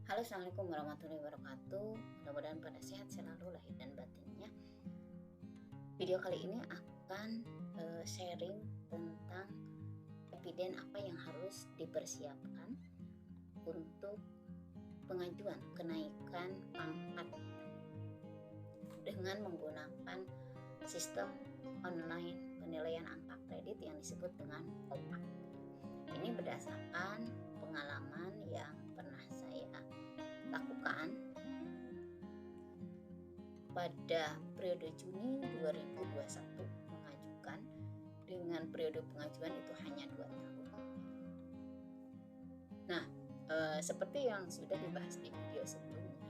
Halo, assalamualaikum warahmatullahi wabarakatuh. Mudah-mudahan pada sehat selalu lahir dan batinnya. Video kali ini akan sharing tentang eviden apa yang harus dipersiapkan untuk pengajuan kenaikan pangkat dengan menggunakan sistem online penilaian angka kredit yang disebut dengan OPAK. Ini berdasarkan pengalaman yang pernah saya lakukan pada periode Juni 2021 mengajukan, dengan periode pengajuan itu hanya 2 tahun. Nah, seperti yang sudah dibahas di video sebelumnya,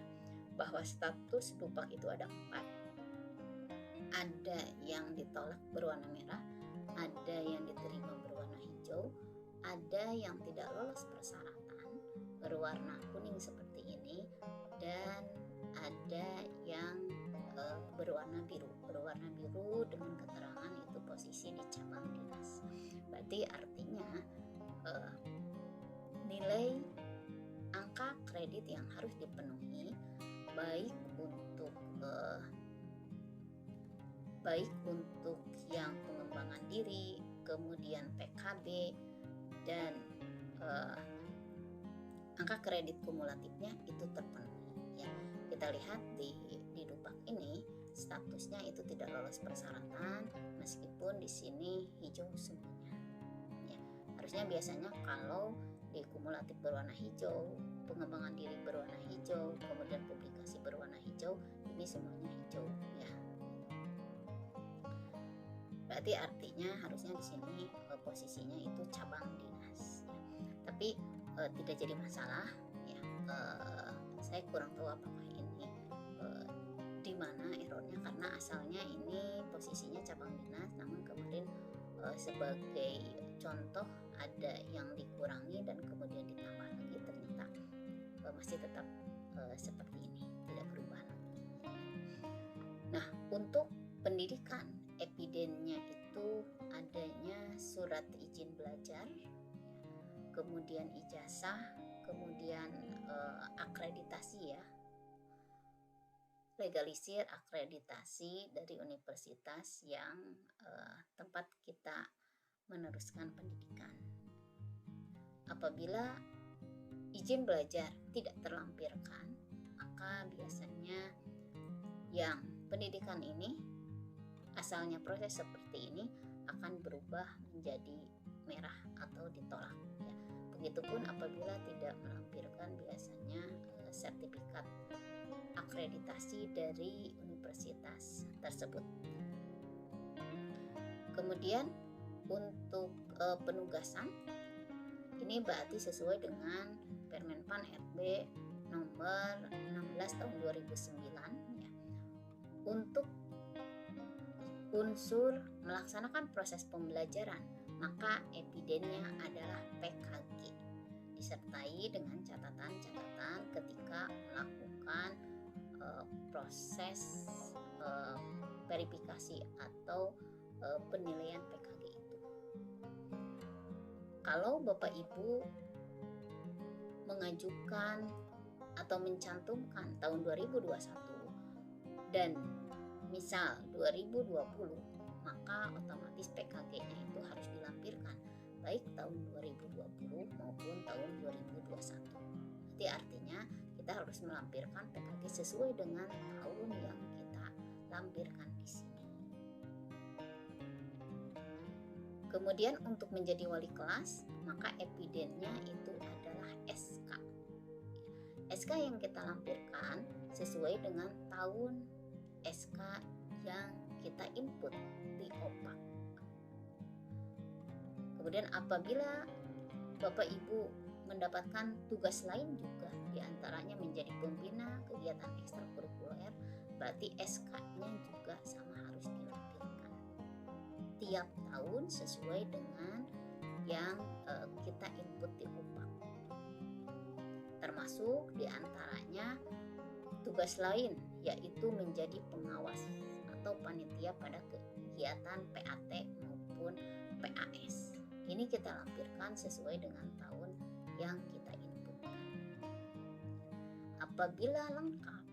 bahwa status dupak itu ada 4. Ada yang ditolak berwarna merah, ada yang diterima berwarna hijau, ada yang tidak lolos persyaratan berwarna kuning seperti ini, dan ada yang berwarna biru. Berwarna biru dengan keterangan itu posisi di cabang dinas. Berarti artinya nilai angka kredit yang harus dipenuhi baik untuk yang pengembangan diri, kemudian PKB, dan angka kredit kumulatifnya itu terpenuhi. Ya, kita lihat di dupak ini statusnya itu tidak lolos persyaratan, meskipun di sini hijau semuanya. Ya, harusnya biasanya kalau di kumulatif berwarna hijau, pengembangan diri berwarna hijau, kemudian publikasi berwarna hijau, ini semuanya hijau. Ya, berarti artinya harusnya di sini posisinya itu cabang dinas. Ya. Tapi tidak jadi masalah. Ya, saya kurang tahu apakah ini di mana errornya, karena asalnya ini posisinya cabang dinas, namun kemarin sebagai contoh ada yang dikurangi dan kemudian ditambah lagi, ternyata masih tetap seperti ini, tidak berubah lagi. Nah, untuk pendidikan, evidennya itu adanya surat izin belajar, kemudian ijazah, kemudian akreditasi, ya, legalisir akreditasi dari universitas yang tempat kita meneruskan pendidikan. Apabila izin belajar tidak terlampirkan, maka biasanya yang pendidikan ini asalnya proses seperti ini akan berubah menjadi merah atau ditolak. Ya. Begitupun apabila tidak melampirkan biasanya sertifikat akreditasi dari universitas tersebut. Kemudian untuk penugasan, ini berarti sesuai dengan Permenpan RB nomor 16 tahun 2009, ya. Untuk unsur melaksanakan proses pembelajaran, maka evidennya adalah PKG, disertai dengan catatan-catatan ketika melakukan proses verifikasi atau penilaian PKG itu. Kalau Bapak Ibu mengajukan atau mencantumkan tahun 2021 dan misal 2020, maka otomatis PKG-nya itu harus dilampirkan baik tahun 2020 maupun tahun 2021. Jadi artinya kita harus melampirkan PKG sesuai dengan tahun yang kita lampirkan di sini. Kemudian untuk menjadi wali kelas, maka evidennya itu adalah SK. SK yang kita lampirkan sesuai dengan tahun SK yang kita input di OPAK. Kemudian apabila Bapak Ibu mendapatkan tugas lain juga, diantaranya menjadi pembina kegiatan ekstrakurikuler, berarti SK-nya juga sama harus dilampirkan tiap tahun sesuai dengan yang kita input di OPAK. Termasuk diantaranya tugas lain, yaitu menjadi pengawas atau panitia pada kegiatan PAT maupun PAS. Ini kita lampirkan sesuai dengan tahun yang kita inputkan. Apabila lengkap,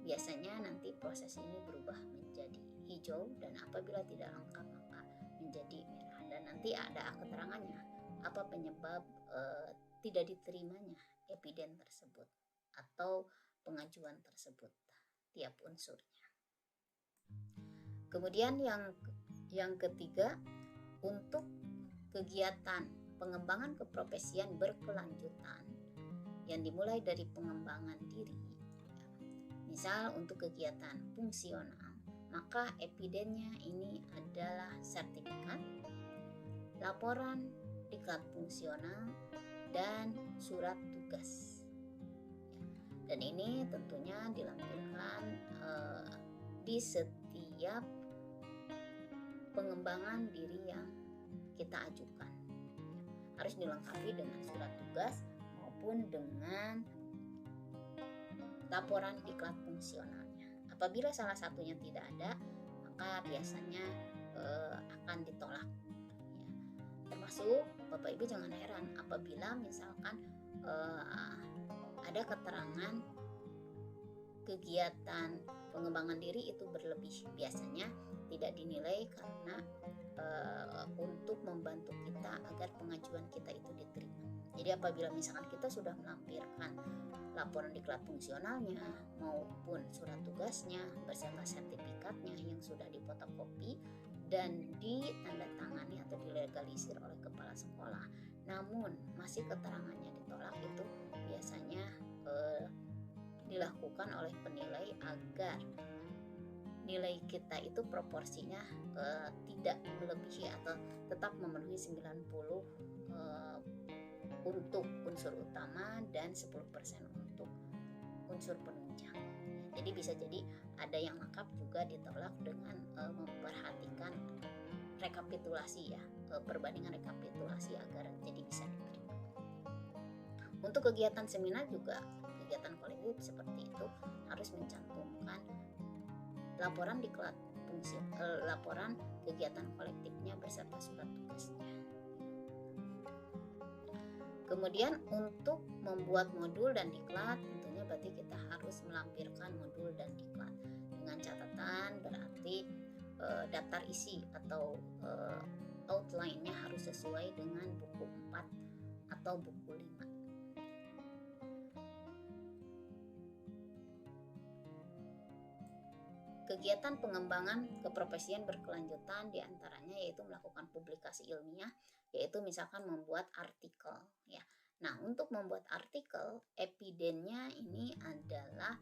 biasanya nanti proses ini berubah menjadi hijau, dan apabila tidak lengkap maka menjadi merah. Dan nanti ada keterangannya apa penyebab tidak diterimanya epiden tersebut atau pengajuan tersebut, tiap unsurnya. Kemudian yang ketiga, untuk kegiatan pengembangan keprofesian berkelanjutan yang dimulai dari pengembangan diri, misal untuk kegiatan fungsional, maka evidennya ini adalah sertifikat, laporan diklat fungsional, dan surat tugas. Dan ini tentunya dilampirkan di setiap pengembangan diri yang kita ajukan. Harus dilengkapi dengan surat tugas maupun dengan laporan diklat fungsionalnya. Apabila salah satunya tidak ada, maka biasanya akan ditolak. Ya. Termasuk Bapak Ibu jangan heran apabila misalkan ada keterangan kegiatan pengembangan diri itu berlebih, biasanya tidak dinilai karena untuk membantu kita agar pengajuan kita itu diterima. Jadi apabila misalkan kita sudah melampirkan laporan diklat fungsionalnya maupun surat tugasnya beserta sertifikatnya yang sudah difotokopi dan ditandatangani atau dilegalisir oleh kepala sekolah, namun masih keterangannya ditolak, itu biasanya dilakukan oleh penilai agar nilai kita itu proporsinya tidak melebihi atau tetap memenuhi 90 untuk unsur utama dan 10% untuk unsur penunjang. Jadi bisa jadi ada yang lengkap juga ditolak dengan memperhatikan rekapitulasi ya, perbandingan rekapitulasi agar jadi bisa diterima. Untuk kegiatan seminar juga, kegiatan kolektif seperti itu harus mencantumkan laporan diklat fungsi, laporan kegiatan kolektifnya beserta surat tugasnya. Kemudian untuk membuat modul dan diklat, tentunya berarti kita harus melampirkan modul dan diklat dengan catatan, berarti daftar isi atau outline-nya harus sesuai dengan buku 4 atau buku 5. Kegiatan pengembangan keprofesian berkelanjutan diantaranya yaitu melakukan publikasi ilmiah, yaitu misalkan membuat artikel ya. Nah, untuk membuat artikel, evidennya ini adalah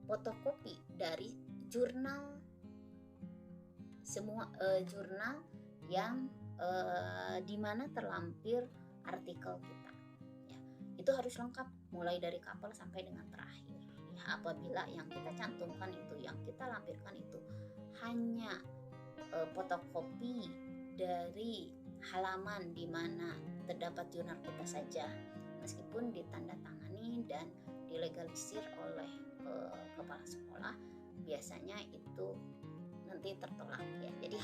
fotokopi dari jurnal, semua jurnal yang di mana terlampir artikel kita ya. Itu harus lengkap mulai dari cover sampai dengan terakhir. Apabila yang kita cantumkan itu, yang kita lampirkan itu hanya fotokopi dari halaman di mana terdapat jurnal kita saja, meskipun ditandatangani dan dilegalisir oleh kepala sekolah, biasanya itu nanti tertolak ya. Jadi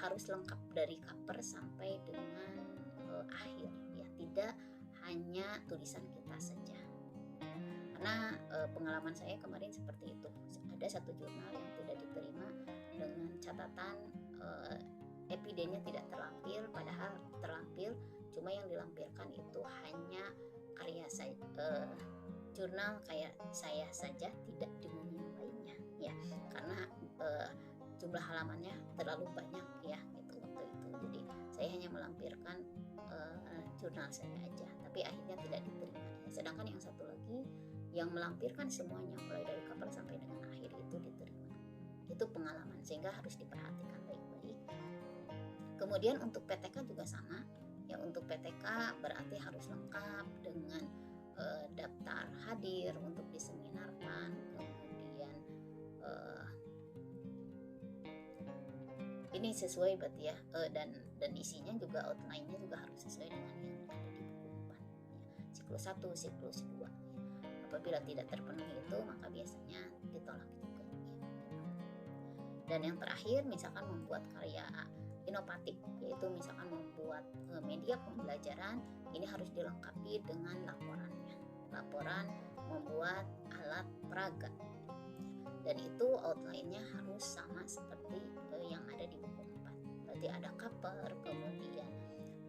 harus lengkap dari cover sampai dengan akhir ya, tidak hanya tulisan kita saja. Karena pengalaman saya kemarin seperti itu, ada satu jurnal yang tidak diterima dengan catatan evidennya tidak terlampir, padahal terlampir, cuma yang dilampirkan itu hanya karya saya, jurnal kayak saya saja, tidak dengan yang lainnya ya, karena jumlah halamannya terlalu banyak ya gitu waktu itu. Jadi saya hanya melampirkan jurnal saya aja, tapi akhirnya tidak diterima. Sedangkan yang satu lagi yang melampirkan semuanya mulai dari cover sampai dengan akhir itu diterima. Itu pengalaman, sehingga harus diperhatikan baik-baik. Kemudian untuk PTK juga sama ya. Untuk PTK berarti harus lengkap dengan daftar hadir untuk diseminarkan, kemudian ini sesuai berarti ya, dan isinya juga, outline-nya juga harus sesuai dengan yang ada di buku 4 ya. Siklus 1, siklus 2 ya. Apabila tidak terpenuhi itu, maka biasanya ditolak juga ya. Dan yang terakhir, misalkan membuat karya inovatif, yaitu misalkan membuat media pembelajaran, ini harus dilengkapi dengan laporannya. laporan membuat alat peraga, dan itu outline-nya harus sama seperti yang ada di buku 4. Berarti ada cover, kemudian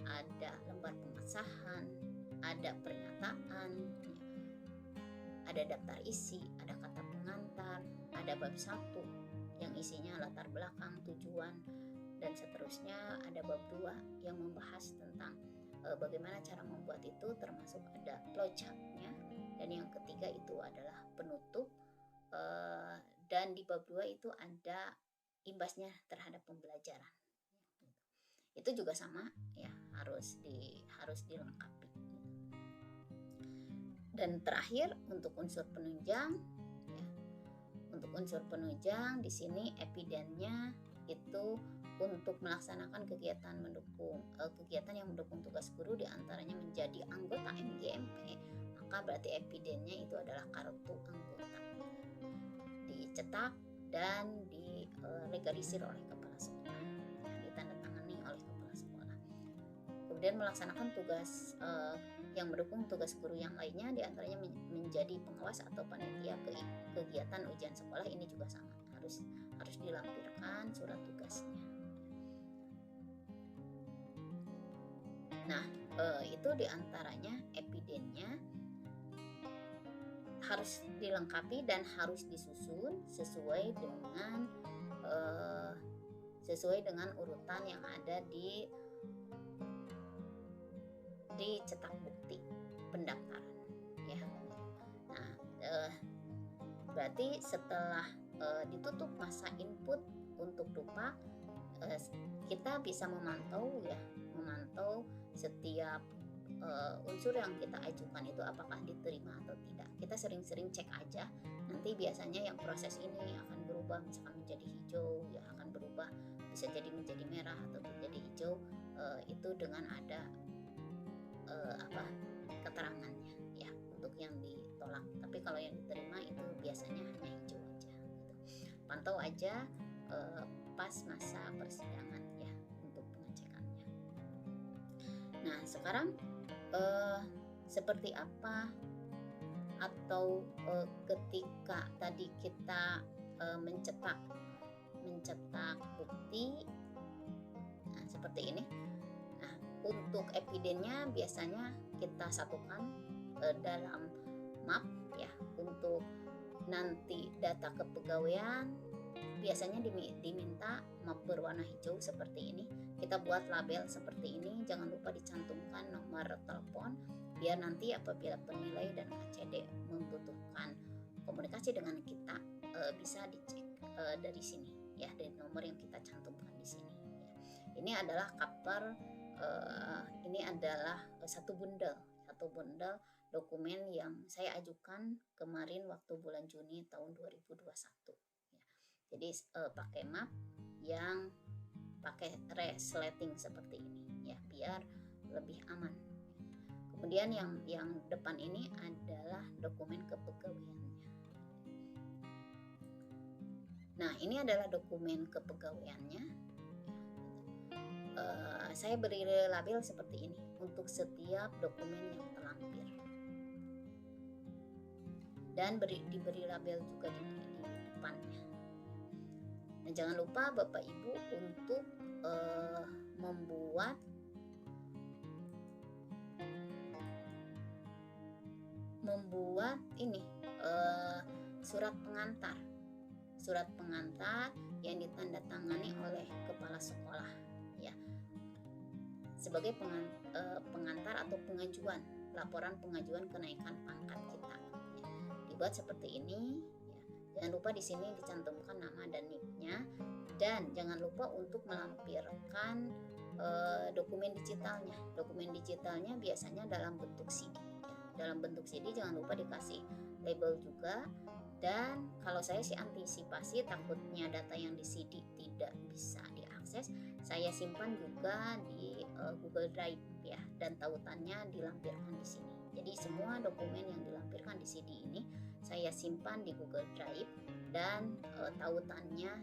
ada lembar pengesahan, ada pernyataan, ada daftar isi, ada kata pengantar, ada bab 1 yang isinya latar belakang, tujuan, dan seterusnya. Ada bab 2 yang membahas tentang bagaimana cara membuat itu, termasuk ada flowchart-nya. Dan yang ketiga itu adalah penutup, dan di bab 2 itu ada imbasnya terhadap pembelajaran. Itu juga sama ya, harus dilengkapi. Dan terakhir untuk unsur penunjang ya. Untuk unsur penunjang di sini evidennya itu untuk melaksanakan kegiatan yang mendukung tugas guru, diantaranya menjadi anggota MGMP, maka berarti evidennya itu adalah kartu anggota, dicetak dan dilegalisir oleh kepala sekolah, ditandatangani oleh kepala sekolah. Kemudian melaksanakan tugas yang mendukung tugas guru yang lainnya, diantaranya menjadi pengawas atau panitia kegiatan ujian sekolah. Ini juga sama, harus dilampirkan surat tugasnya. Nah, itu diantaranya evidennya harus dilengkapi dan harus disusun sesuai dengan urutan yang ada di cetak bukti pendaftaran ya. Nah, berarti setelah ditutup masa input untuk DUPAK, kita bisa memantau setiap unsur yang kita ajukan itu apakah diterima atau tidak. Kita sering-sering cek aja. Nanti biasanya yang proses ini akan berubah, misalkan menjadi hijau ya, akan berubah, bisa jadi menjadi merah atau menjadi hijau, itu dengan ada keterangannya ya untuk yang ditolak. Tapi kalau yang diterima itu biasanya hanya hijau aja gitu. Pantau aja pas masa persidangan ya untuk pengecekannya. Nah, sekarang seperti apa atau ketika tadi kita mencetak bukti, nah seperti ini. Nah, untuk evidennya biasanya kita satukan dalam map ya. Untuk nanti data kepegawaian biasanya diminta map berwarna hijau seperti ini. Kita buat label seperti ini, jangan lupa dicantumkan nomor telepon biar nanti apabila penilai dan KCD membutuhkan komunikasi dengan kita bisa dicek dari sini ya, dari nomor yang kita cantumkan di sini ya. Ini adalah cover, ini adalah satu bundel dokumen yang saya ajukan kemarin waktu bulan Juni tahun 2021 ya. Jadi pakai map yang pakai resleting seperti ini ya, biar lebih aman. Kemudian yang depan ini adalah dokumen kepegawaiannya. Nah, ini adalah dokumen kepegawaiannya. Saya beri label seperti ini untuk setiap dokumen yang terlampir. Dan diberi label juga di depannya. Nah, jangan lupa Bapak Ibu untuk membuat ini surat pengantar yang ditandatangani oleh kepala sekolah ya, sebagai pengantar atau pengajuan laporan pengajuan kenaikan pangkat kita ya. Dibuat seperti ini ya. Jangan lupa di sini dicantumkan nama dan NIP-nya, dan jangan lupa untuk melampirkan dokumen digitalnya biasanya dalam bentuk CD ya. Dalam bentuk CD jangan lupa dikasih label juga. Dan kalau saya sih antisipasi takutnya data yang di CD tidak bisa diakses, saya simpan juga di Google Drive ya, dan tautannya dilampirkan di sini. Jadi semua dokumen yang dilampirkan di CD ini saya simpan di Google Drive, dan tautannya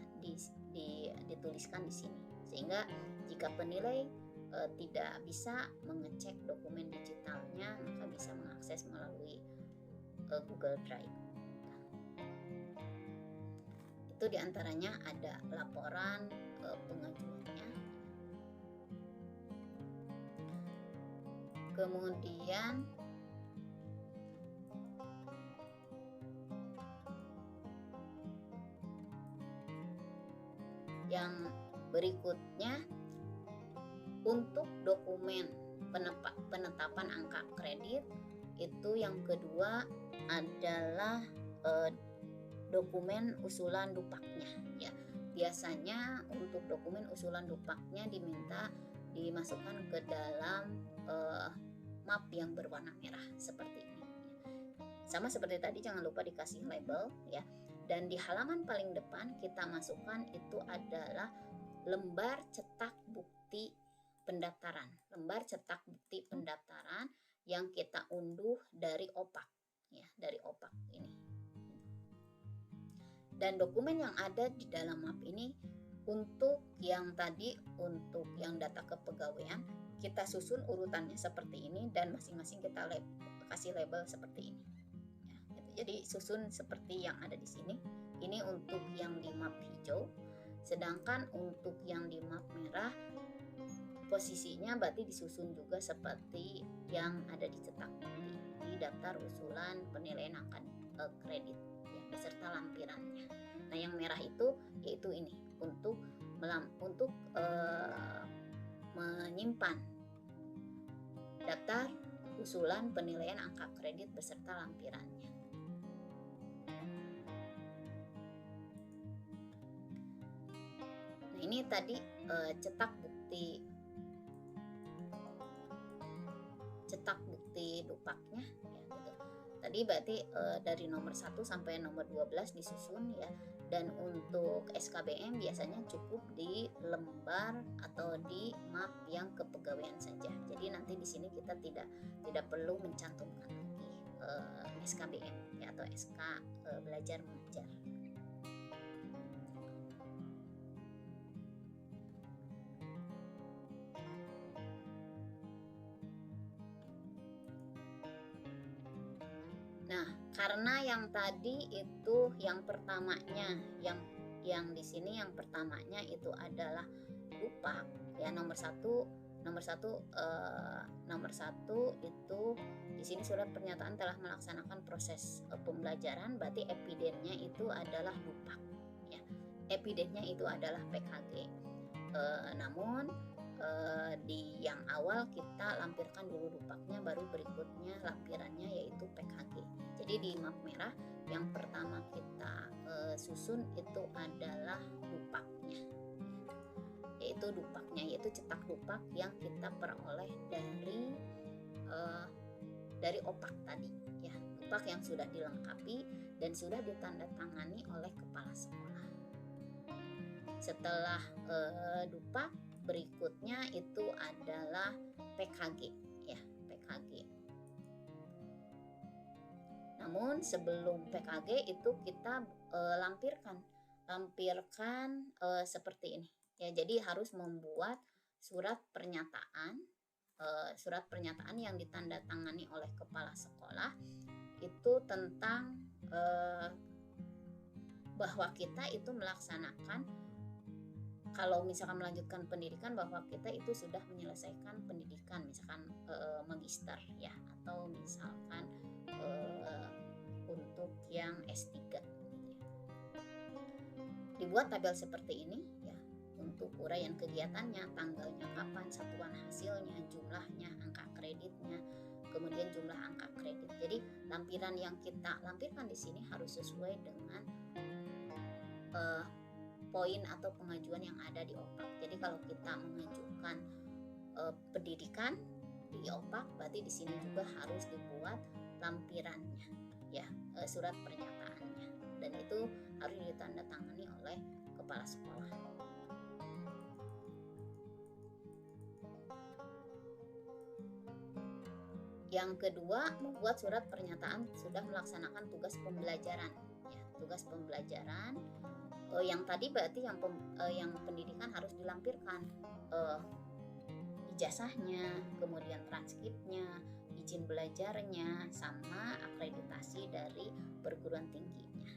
dituliskan di sini, sehingga jika penilai tidak bisa mengecek dokumen digitalnya, maka bisa mengakses melalui Google Drive. Itu diantaranya ada laporan pengajuannya, kemudian yang berikutnya untuk dokumen penetapan angka kredit, itu yang kedua adalah dokumen usulan dupaknya ya. Biasanya untuk dokumen usulan dupaknya dimasukkan ke dalam map yang berwarna merah seperti ini. Sama seperti tadi, jangan lupa dikasih label ya. Dan di halaman paling depan kita masukkan itu adalah lembar cetak bukti pendaftaran. Lembar cetak bukti pendaftaran yang kita unduh dari OPAK ya, dari OPAK ini. Dan dokumen yang ada di dalam map ini untuk yang tadi, untuk yang data kepegawaian, kita susun urutannya seperti ini dan masing-masing kita kasih label seperti ini. Jadi susun seperti yang ada di sini. Ini untuk yang di map hijau. Sedangkan untuk yang di map merah, posisinya berarti disusun juga seperti yang ada di cetak bukti di daftar usulan penilaian angka kredit ya, beserta lampirannya. Nah, yang merah itu yaitu ini untuk menyimpan daftar usulan penilaian angka kredit beserta lampirannya. Nah, ini tadi cetak bukti dupaknya ya, gitu. Tadi berarti dari nomor 1 sampai nomor 12 disusun ya. Dan untuk SKBM biasanya cukup di lembar atau di map yang kepegawaian saja. Jadi nanti di sini kita tidak perlu mencantumkan lagi SKBM ya, atau SK belajar mengajar. Nah, karena yang tadi itu yang pertamanya, yang di sini yang pertamanya itu adalah dupak ya, nomor satu itu di sini surat pernyataan telah melaksanakan proses pembelajaran, berarti evidennya itu adalah dupak ya. Evidennya itu adalah PKG. Namun di yang awal kita lampirkan dulu dupaknya, baru berikutnya lampirannya yaitu PKG. Jadi di map merah yang pertama kita susun itu adalah dupaknya, yaitu cetak dupak yang kita peroleh dari OPAK tadi ya, dupak yang sudah dilengkapi dan sudah ditandatangani oleh kepala sekolah. Setelah dupak, berikutnya itu adalah PKG ya, PKG. Namun sebelum PKG itu kita lampirkan seperti ini ya. Jadi harus membuat surat pernyataan yang ditandatangani oleh kepala sekolah itu tentang bahwa kita itu melaksanakan, kalau misalkan melanjutkan pendidikan, bahwa kita itu sudah menyelesaikan pendidikan, misalkan magister ya, atau misalkan untuk yang S3 gitu ya. Dibuat tabel seperti ini ya, untuk uraian kegiatannya, tanggalnya kapan, satuan hasilnya, jumlahnya, angka kreditnya, kemudian jumlah angka kredit. Jadi lampiran yang kita lampirkan di sini harus sesuai dengan poin atau pengajuan yang ada di OPAK. Jadi kalau kita mengajukan pendidikan di OPAK, berarti di sini juga harus dibuat lampirannya ya, surat pernyataannya, dan itu harus ditandatangani oleh kepala sekolah. Yang kedua, membuat surat pernyataan sudah melaksanakan tugas pembelajaran ya, tugas pembelajaran. Yang tadi berarti yang pendidikan harus dilampirkan ijazahnya, kemudian transkripnya, izin belajarnya, sama akreditasi dari perguruan tingginya.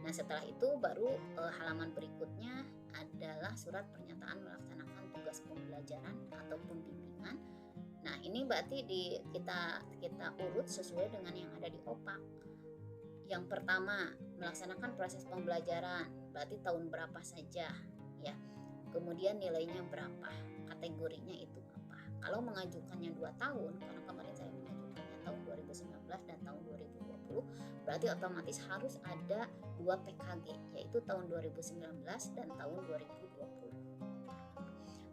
Nah, setelah itu baru halaman berikutnya adalah surat pernyataan melaksanakan tugas pembelajaran ataupun bimbingan. Nah, ini berarti kita urut sesuai dengan yang ada di OPAK. Yang pertama, melaksanakan proses pembelajaran, berarti tahun berapa saja ya. Kemudian nilainya berapa, kategorinya itu apa. Kalau mengajukannya 2 tahun, karena kemarin saya mengajukannya tahun 2019 dan tahun 2020, berarti otomatis harus ada 2 PKG, yaitu tahun 2019 dan tahun 2020.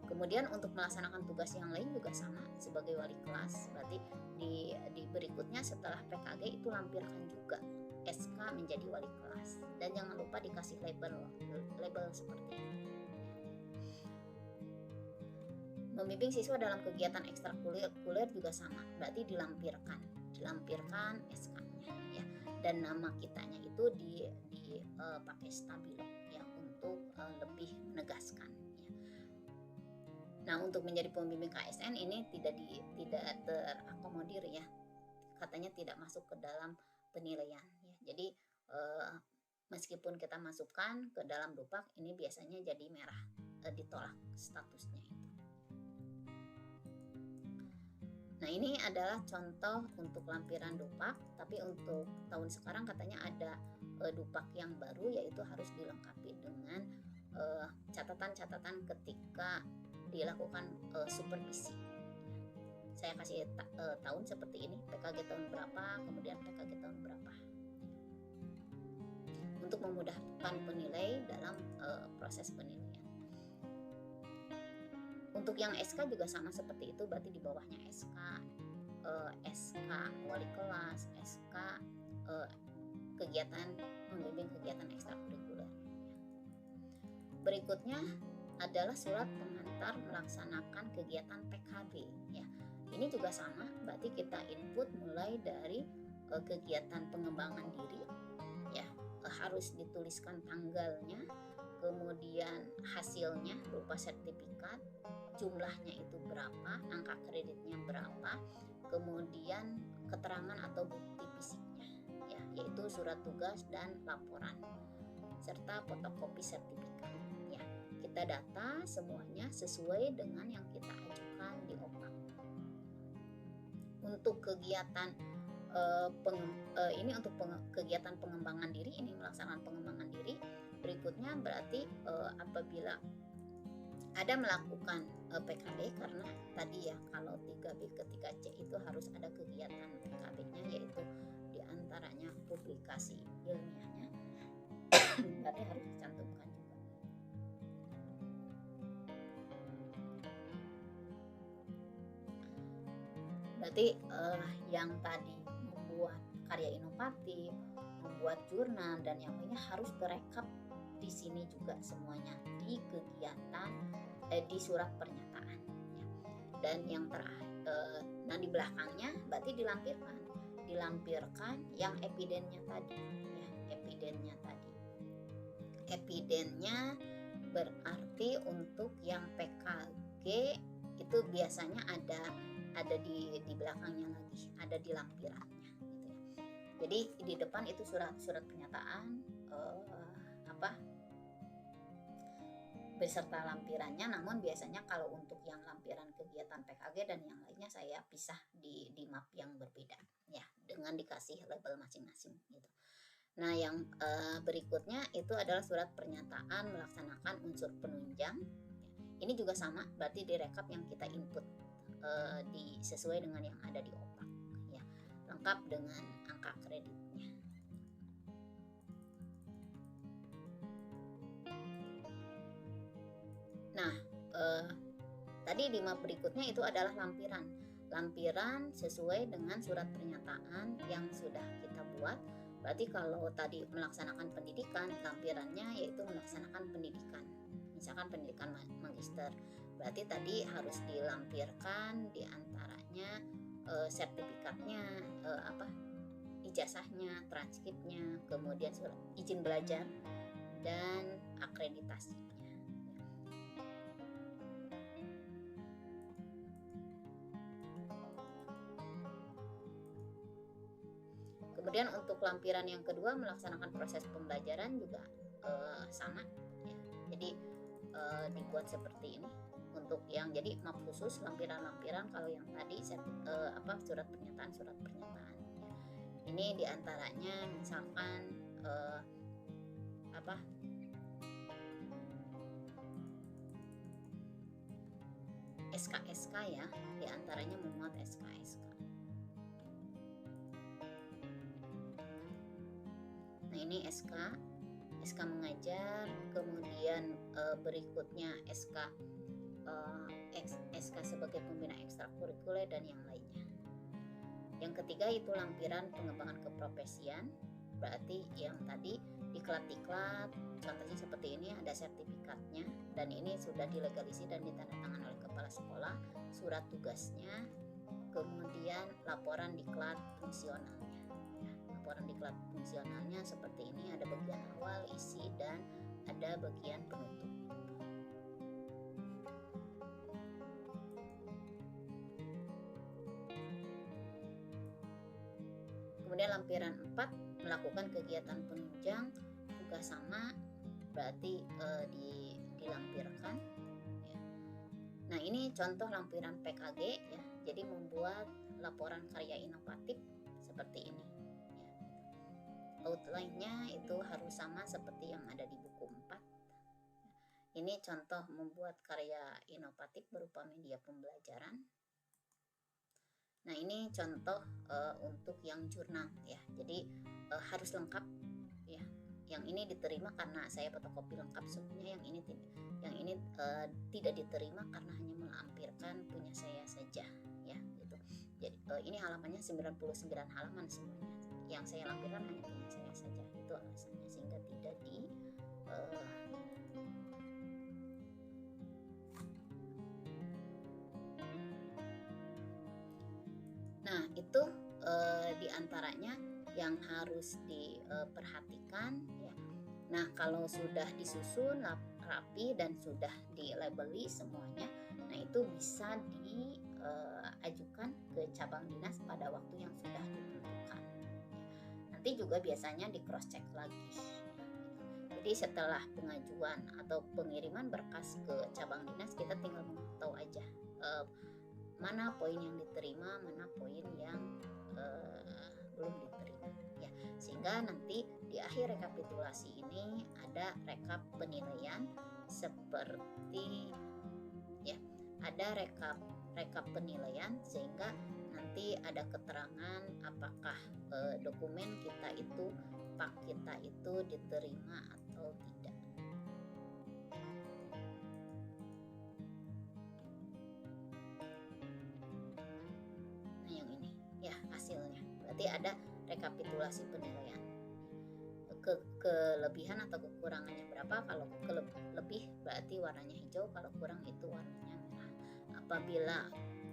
Kemudian untuk melaksanakan tugas yang lain juga sama sebagai wali kelas, berarti di berikutnya setelah PKG itu lampirkan juga SK menjadi wali kelas, dan jangan lupa dikasih label seperti ini. Membimbing siswa dalam kegiatan ekstrakurikuler juga sama, berarti dilampirkan SK-nya ya, dan nama kitanya itu pakai stabilo ya untuk lebih menegaskan ya. Nah, untuk menjadi pembimbing KSN ini tidak terakomodir ya, katanya tidak masuk ke dalam penilaian ya. Jadi meskipun kita masukkan ke dalam Dupak, ini biasanya jadi merah, ditolak statusnya itu. Nah, ini adalah contoh untuk lampiran Dupak, tapi untuk tahun sekarang katanya ada Dupak yang baru, yaitu harus dilengkapi dengan catatan-catatan ketika dilakukan supervisi. Saya kasih tahun seperti ini, PKG tahun berapa, kemudian PKG tahun berapa, untuk memudahkan penilai dalam proses penilaian. Untuk yang SK juga sama seperti itu, berarti di bawahnya SK wali kelas, SK kegiatan membimbing kegiatan ekstrakurikuler. Berikutnya adalah surat pengantar melaksanakan kegiatan PKB ya. Ini juga sama, berarti kita input mulai dari kegiatan pengembangan diri ya, harus dituliskan tanggalnya, kemudian hasilnya berupa sertifikat, jumlahnya itu berapa, angka kreditnya berapa, kemudian keterangan atau bukti fisiknya ya, yaitu surat tugas dan laporan serta fotokopi sertifikat ya. Kita data semuanya sesuai dengan yang kita ajukan di OPAK. Untuk kegiatan kegiatan pengembangan diri, ini melaksanakan pengembangan diri. Berikutnya berarti apabila ada melakukan PKB, karena tadi ya kalau 3B ke 3C itu harus ada kegiatan PKB-nya, yaitu diantaranya publikasi ilmiahnya berarti harus dicantumkan juga. Berarti yang tadi membuat karya inovatif, membuat jurnal dan yang lainnya harus terekap di sini juga semuanya di kegiatan di surat pernyataan ya. Dan yang terakhir, nah di belakangnya berarti dilampirkan yang evidennya tadi ya, evidennya berarti untuk yang PKG itu biasanya ada di belakangnya lagi, ada di lampirannya gitu ya. Jadi di depan itu surat pernyataan beserta lampirannya, namun biasanya kalau untuk yang lampiran kegiatan PKG dan yang lainnya saya pisah di map yang berbeda ya, dengan dikasih label masing-masing gitu. Nah, yang berikutnya itu adalah surat pernyataan melaksanakan unsur penunjang. Ini juga sama, berarti direkap yang kita input sesuai dengan yang ada di OPAK ya, lengkap dengan angka kreditnya. Nah, tadi di map berikutnya itu adalah lampiran sesuai dengan surat pernyataan yang sudah kita buat. Berarti kalau tadi melaksanakan pendidikan, lampirannya yaitu melaksanakan pendidikan, misalkan pendidikan magister, berarti tadi harus dilampirkan diantaranya sertifikatnya, ijazahnya, transkripnya, kemudian surat izin belajar dan akreditasinya. Kemudian untuk lampiran yang kedua melaksanakan proses pembelajaran juga sama ya. Jadi dibuat seperti ini untuk yang jadi map khusus lampiran-lampiran. Kalau yang tadi surat pernyataan. Ini diantaranya misalkan SK-SK ya, diantaranya memuat SK-SK. Nah ini SK mengajar, kemudian berikutnya SK sebagai pembina ekstrakurikuler dan yang lainnya. Yang ketiga itu lampiran pengembangan keprofesian, berarti yang tadi diklat-diklat, contohnya seperti ini ada sertifikatnya dan ini sudah dilegalisir dan ditandatangani oleh kepala sekolah, surat tugasnya, kemudian laporan diklat fungsionalnya. Laporan diklat fungsionalnya seperti ini, ada bagian awal, isi, dan ada bagian penutup. Kemudian lampiran 4 melakukan kegiatan penunjang juga sama, berarti dilampirkan ya. Nah ini contoh lampiran PKG ya, jadi membuat laporan karya inovatif seperti ini ya. Outline-nya itu harus sama seperti yang ada di buku 4. Ini contoh membuat karya inovatif berupa media pembelajaran. Nah ini contoh untuk yang jurnal ya, jadi harus lengkap ya. Yang ini diterima karena saya fotokopi lengkap semuanya, yang ini tidak diterima karena hanya melampirkan punya saya saja ya gitu. Jadi ini halamannya 99 halaman semuanya, yang saya lampirkan hanya punya saya saja, itu alasannya sehingga tidak di Nah itu diantaranya yang harus diperhatikan ya. Nah kalau sudah disusun rapi dan sudah dilabeli semuanya, nah itu bisa diajukan ke cabang dinas pada waktu yang sudah ditentukan. Nanti juga biasanya di cross check lagi. Jadi setelah pengajuan atau pengiriman berkas ke cabang dinas, kita tinggal tahu aja mana poin yang diterima, mana poin yang belum diterima ya. Sehingga nanti di akhir rekapitulasi ini ada rekap penilaian seperti ya, ada rekap penilaian, sehingga nanti ada keterangan apakah dokumen kita itu, pak kita itu diterima atau tidak. Hasilnya berarti ada rekapitulasi penilaian, kelebihan atau kekurangannya berapa. Kalau lebih berarti warnanya hijau, kalau kurang itu warnanya merah. Apabila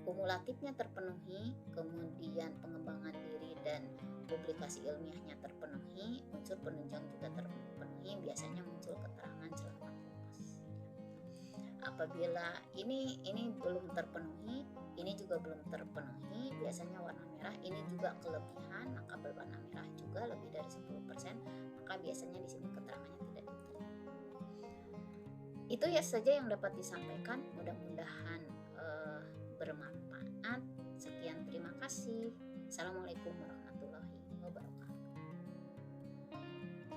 kumulatifnya terpenuhi, kemudian pengembangan diri dan publikasi ilmiahnya terpenuhi, unsur penunjang juga terpenuhi, biasanya muncul keterangan selama lulus. Apabila ini belum terpenuhi, ini juga belum terpenuhi, biasanya warna merah, ini juga kelebihan, maka berwarna merah juga lebih dari 10%, maka biasanya di sini keterangannya tidak diterima. Itu ya saja yang dapat disampaikan, mudah-mudahan bermanfaat. Sekian, terima kasih. Assalamualaikum.